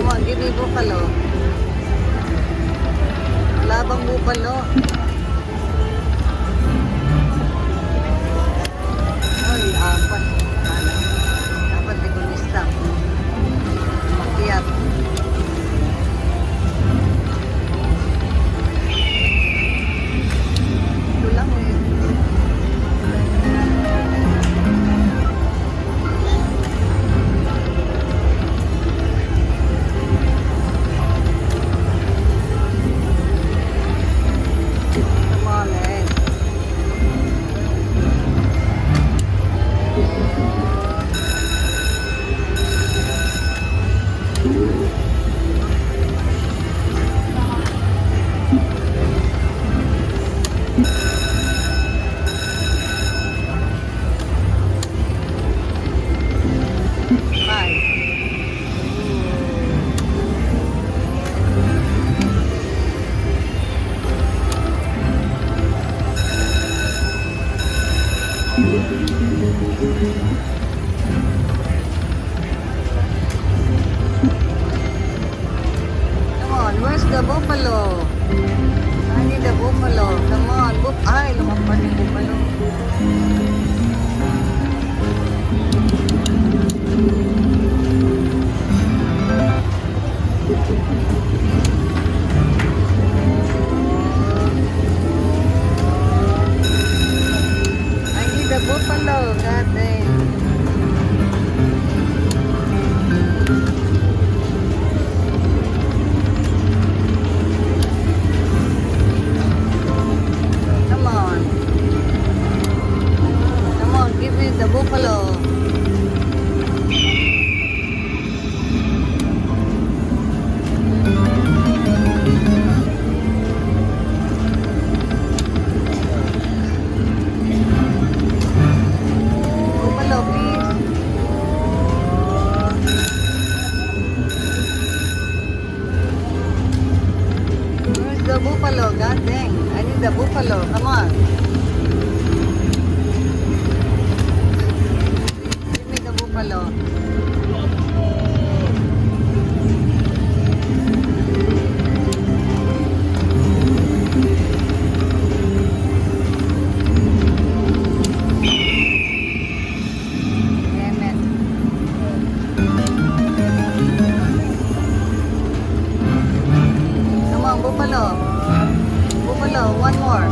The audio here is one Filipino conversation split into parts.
Come on, give me buffalo. Wala bang buffalo? Ay, apat. Dapat di ko listang. Makiat. Ito lang eh. Come on, where's the buffalo? I need the buffalo. Come on, ay, lumapad yung buffalo. I need the buffalo, god dang. Give me the buffalo. Buffalo, please. Where's the buffalo? God dang. I need the buffalo. Come on. Buffalo. Damn it. Come on, buffalo. Buffalo, one more.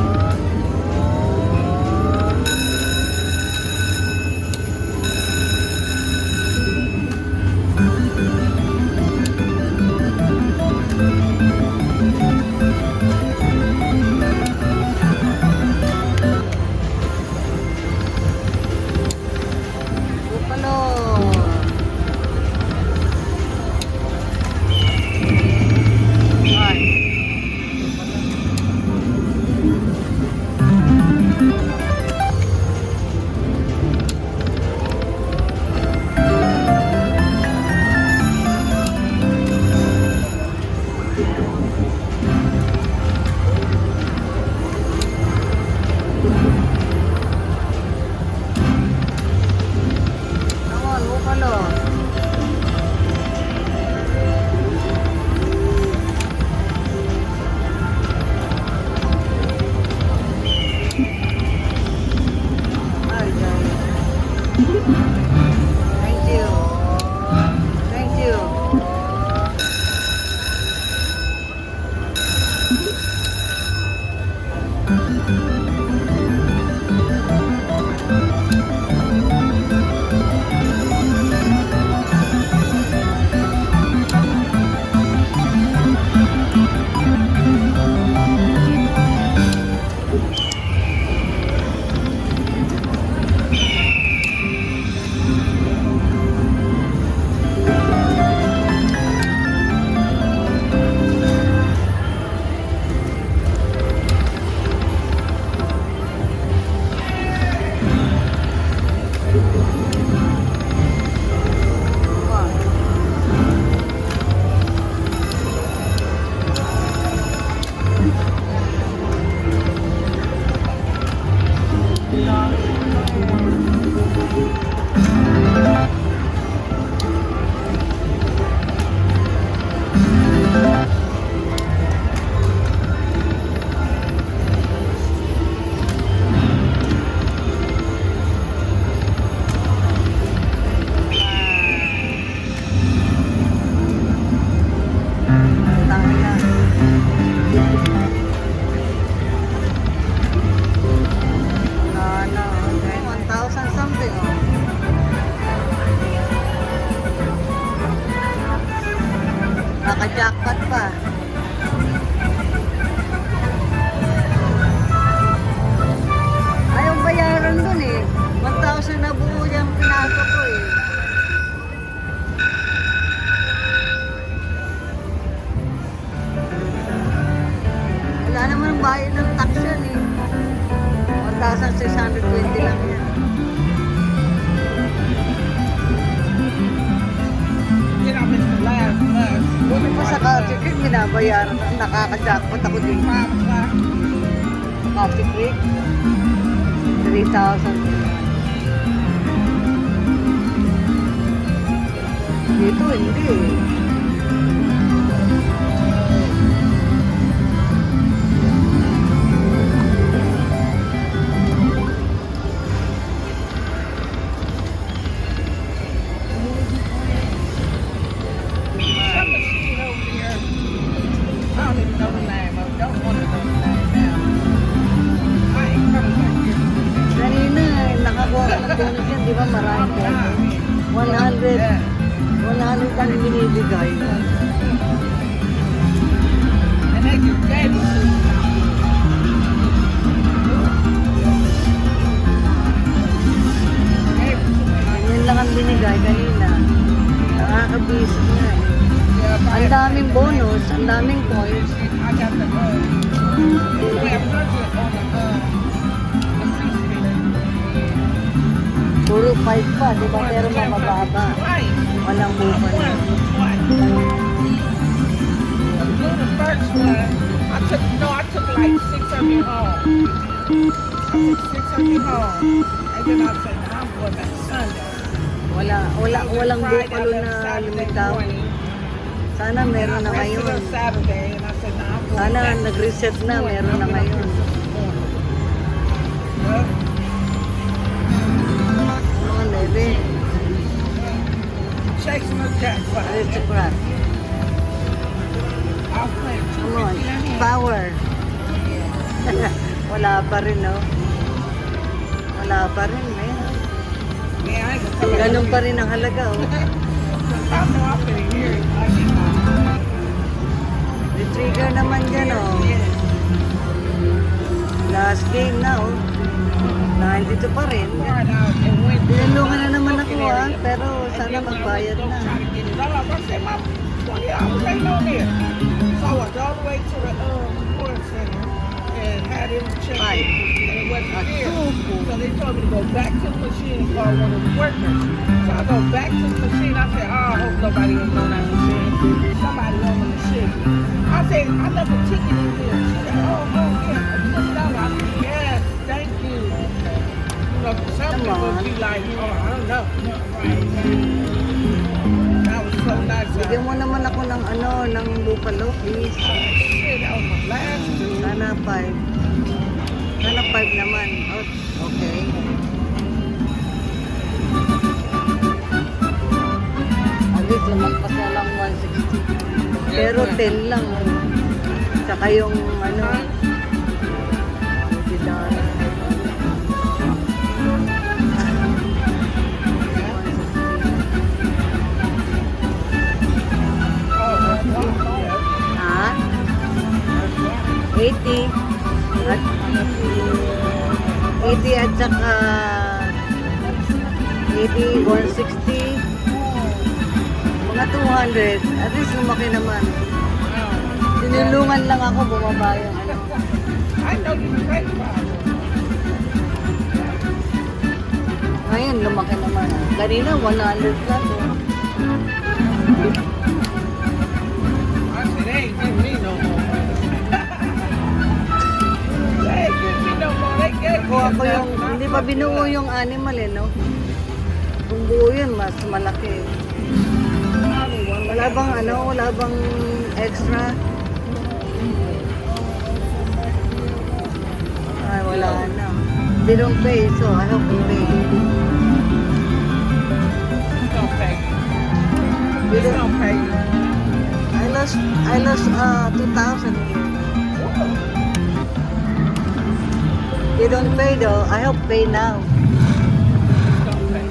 Naka-jackpot pa. Ayaw bayaran dun eh. 1,000 na buo yung pinato ko eh. Wala naman bayad ng tax yan eh. 1,620 lang yan. You know, Mr. Last Bus. Buti pa sa Coffee Creek, binabayaran. Nakaka-jackpot ako din. 5 o'clock. Coffee Creek, 3,000. Dito hindi eh. Some machine over here. I don't even know the name of it. Don't want to know the name now. I ain't coming back here. Kanina, nakakuha ka ng bonus yan, di ba? Marami ka. 100. 100 ang binibigay. And they just gave it to me. Gave it to me. Yan lang ang binigay kanina. Nakakabisip nga eh. Yeah, if I Ang had- daming bonus, ang daming coins. I got the we have budget on the Puro 5 pa, di ba? Pero mabababa. Right. Walang bupan. The first one, I took like 600 home. I took 600 home. And then I said, nah, I'm going back Sunday. Walang bupalo na lumitaw. Sana meron na Rested ngayon. on Saturday, and I said, nah, I'm going Sana back. nag-reset na, meron na ngayon. Well, Mga nebe, chase my jackpot. aristocrat. I'll play. Come on, power. Wala pa rin, no? Wala pa rin, eh. Yeah, I ain't gonna tell you. Ganun pa rin ang halaga, oh. I know I'm gonna hear it. I need my- Trigger naman dyan, oh. Yeah. Last game na, oh. Nandito pa rin. Right out and went Tinulungan na naman ako, ah. Pero sana magbayad na. Try to get it off. I said, "Mom, 20 hours ain't on there." So I walked all the way to the sports center and had him check Right. it, and it wasn't At there. tupo. So they told me to go back to the machine and call one of the workers. So I go back to the machine. I said, "Oh, I hope nobody ain't on that machine. Somebody on the machine." I said, "I left a ticket in there." She said, "Oh, yeah, $20." I said, "Yes, thank you." You know, some Come people on. be like, "Oh, I don't know." That was so nice. Bigyan mo naman ako ng ano, ng bupalo, please. Shit, that was my last two. Sana 5. Sana 5 naman. Oh, okay. At least lumagpas na lang 160. Pero 10 lang. Saka yung ano, $50. Ha? 80 at 80 at saka 80, 160 mga 200 at least lumaki naman. Tinulungan lang ako bumaba yung ano. I know you great about it. Ngayon lumaki naman. Kanina 100 plus oh. I said, they ain't giving me no more. They ain't giving me no more. They gave me Kuha ko yung, enough. hindi pa binuo yung animal eh, no? Kung buo yun, mas malaki. Wala bang ano, wala bang extra? Ay, wala na. They don't pay, so I hope they pay. It's gonna pay. They It's don't, gonna pay. I lost 2,000 here. They don't pay though. I hope pay now. It's gonna pay.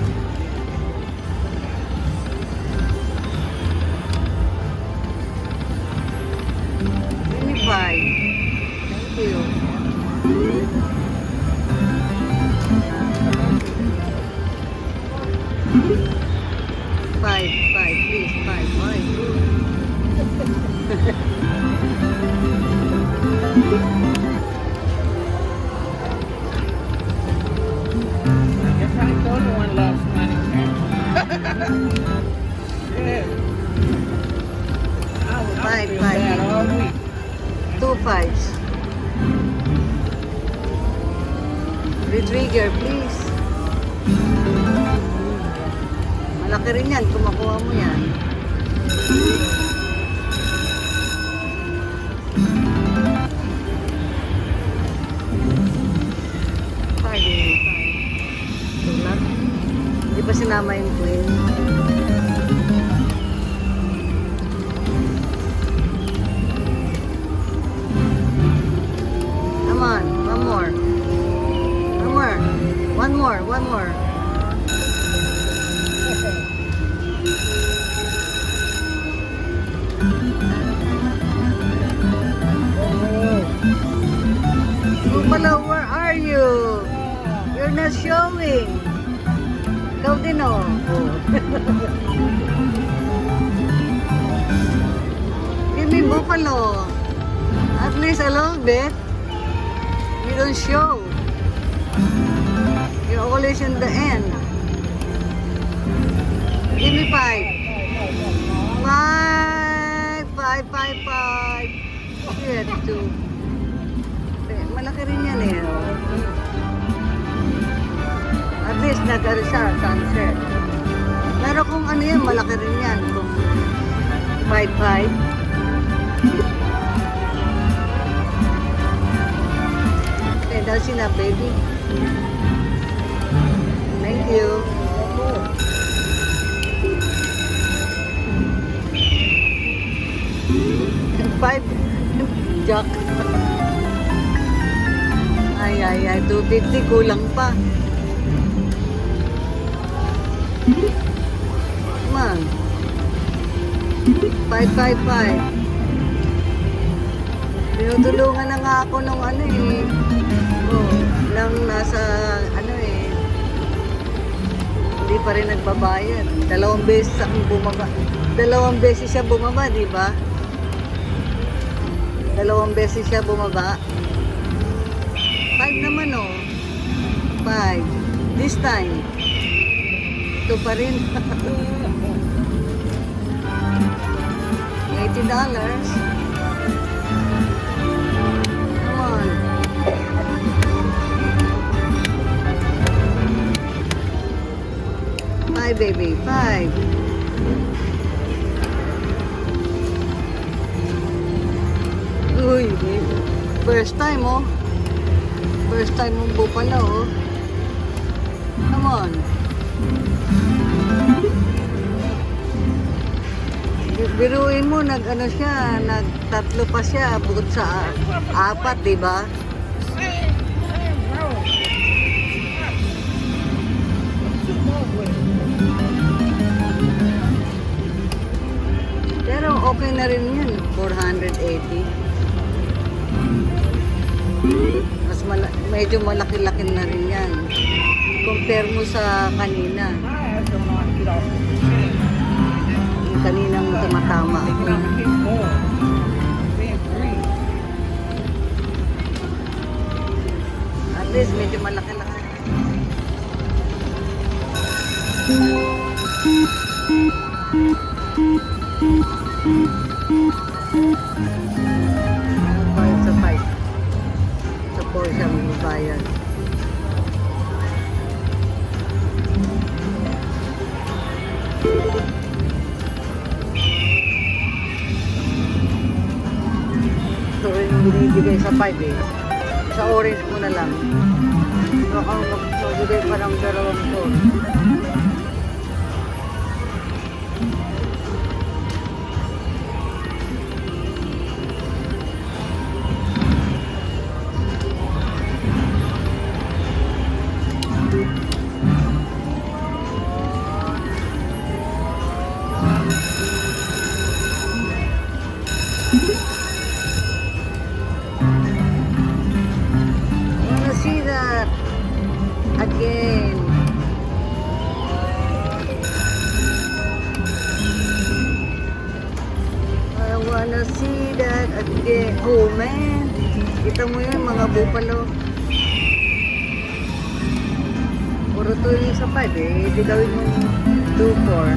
5, 5, please, 5, 5. I guess I ain't the only one loves money. Yeah. I was Five, feel five. bad all week. 2 5s. Retrigger, please. Malaki rin yan kung makuha mo yan. Five. Tulad. Hindi pa sinama yung queen. Come on, one more. One more. One more, one more. Bupalo, where are you? You're not showing. Ikaw din oh. Give me buffalo. At least a little bit. You don't show. You're always in the end. Give me 5. 5, 5, 5, 5. Shit, 2. Malaki rin yan eh. Oh. At least nag-ano siya, sunset. Pero kung ano yan, malaki rin yan. Kung 5-5. Okay, that's enough, baby. Thank you. 5 Jack. Ay, 250 kulang pa. Come on. 555. Tinutulungan na nga ako nung ano eh. Oh, nang nasa ano eh. Hindi pa rin nagbabayad. 2 beses akong bumaba. 2 beses siya bumaba, di ba? 2 beses siya bumaba. 5 naman oh. 5. This time. Ito pa rin. $80. Come on. Five, baby. 5. Uy, first time oh. First time mong bupala oh. Come on. Biruin mo, nag-ano siya, nag-3 pa siya, bukod sa 4, di ba? Same road. 2 more ways. Pero okay na rin yun, 480. Mas medyo malaki-laki na rin yan. Compare mo sa kanina. My ass don't know how to get off the machine. Yung kaninang tumatama They ako. get on his board. Being free. At least medyo malaki-laki. Bayad sa 5. Sa 4 siya magbabayad. Ito rin yung binibigay sa 5 eh. Sa orange mo na lang. Baka magbigay pa ng 2 ko. I wanna see that again. see that again? Oh man, kita mo yun mga bupalo. Puro 2 yung sa 5 eh. Hindi gawin mo 2-4.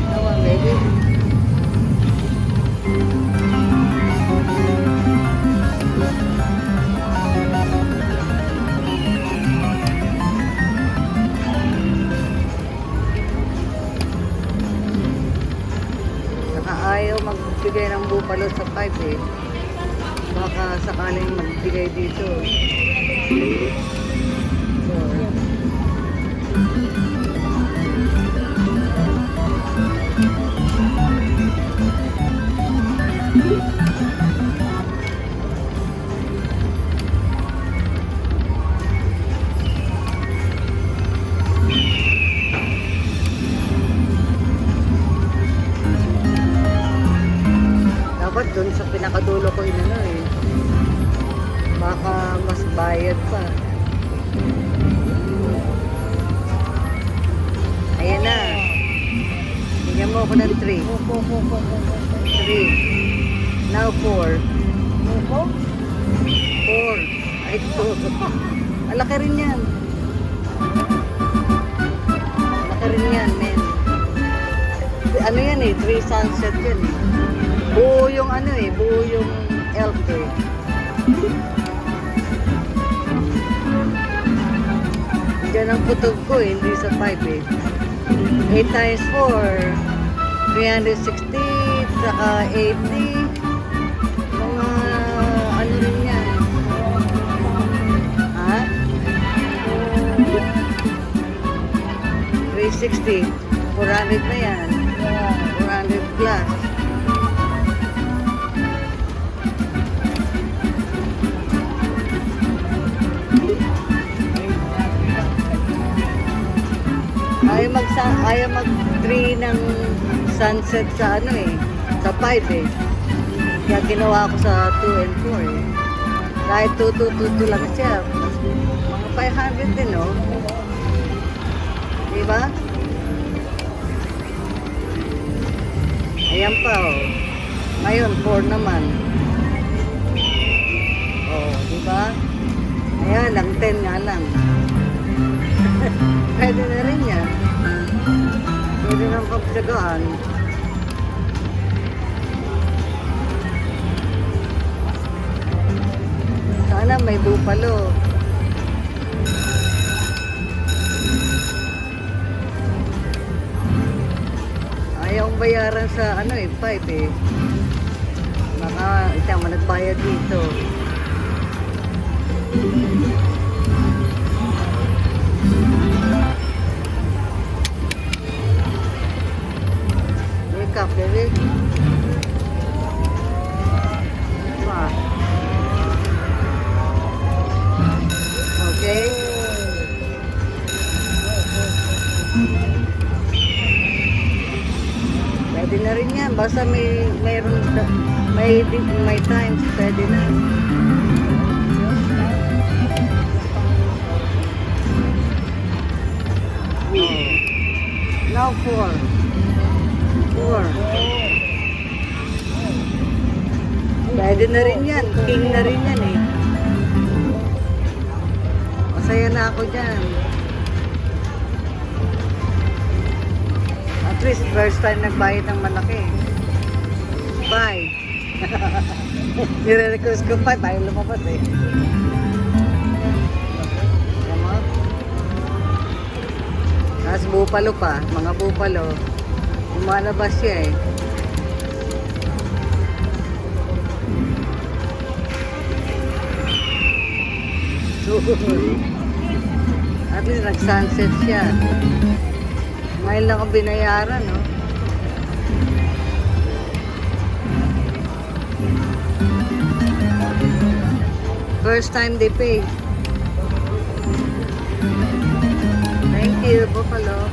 Come on, baby. Saka ayaw magbigay ng bupalo sa 5 eh. Baka sakaling magbigay dito. So, dapat dun sa pinakadulo ko inano eh. Baka mas bayad pa. Ayan na. Bigyan mo ako ng 3. 3. Now 4. 4. Ay, 2. Alaki rin yan. Alaki rin yan, men. Ano yan eh, 3 sunset yan eh. Buo yung ano eh, buo yung elf eh. Diyan ang putog ko eh, hindi sa 5 eh. 8 times 4, 360, saka 80. Mga ano rin yan. Ha? 360, 400 na yan. 400 plus. Ayaw mag 3 ng sunset sa ano eh, sa 5 eh. Kaya ginawa ko sa 2 and 4 eh. Kahit 2 lang siya. Mga 500 din oh. Diba? Ayan pa oh. Ngayon 4 naman. Oh, diba? Ayan, lang 10 nga lang. Pwede na rin yan. Pwede nang pagtsagaan. Sana may bupalo. Ayaw bayaran sa ano eh, 5 eh. Baka isang nagbayad dito. Wake up, baby. Wow. Okay. Pwede na rin yan. Basta may times, pwede na. Now 4. 4. Pwede na rin yan. King na rin yan eh. Masaya na ako dyan. At least first time nagbayad ng malaki. 5. Nire-request ko 5. Ayaw lumabas eh. Tama? Tapos bupalo pa. Mga bupalo. Lumalabas siya eh. At least nag-sunset siya. Ngayon lang ang binayaran, no? First time they pay. Thank you, Buffalo.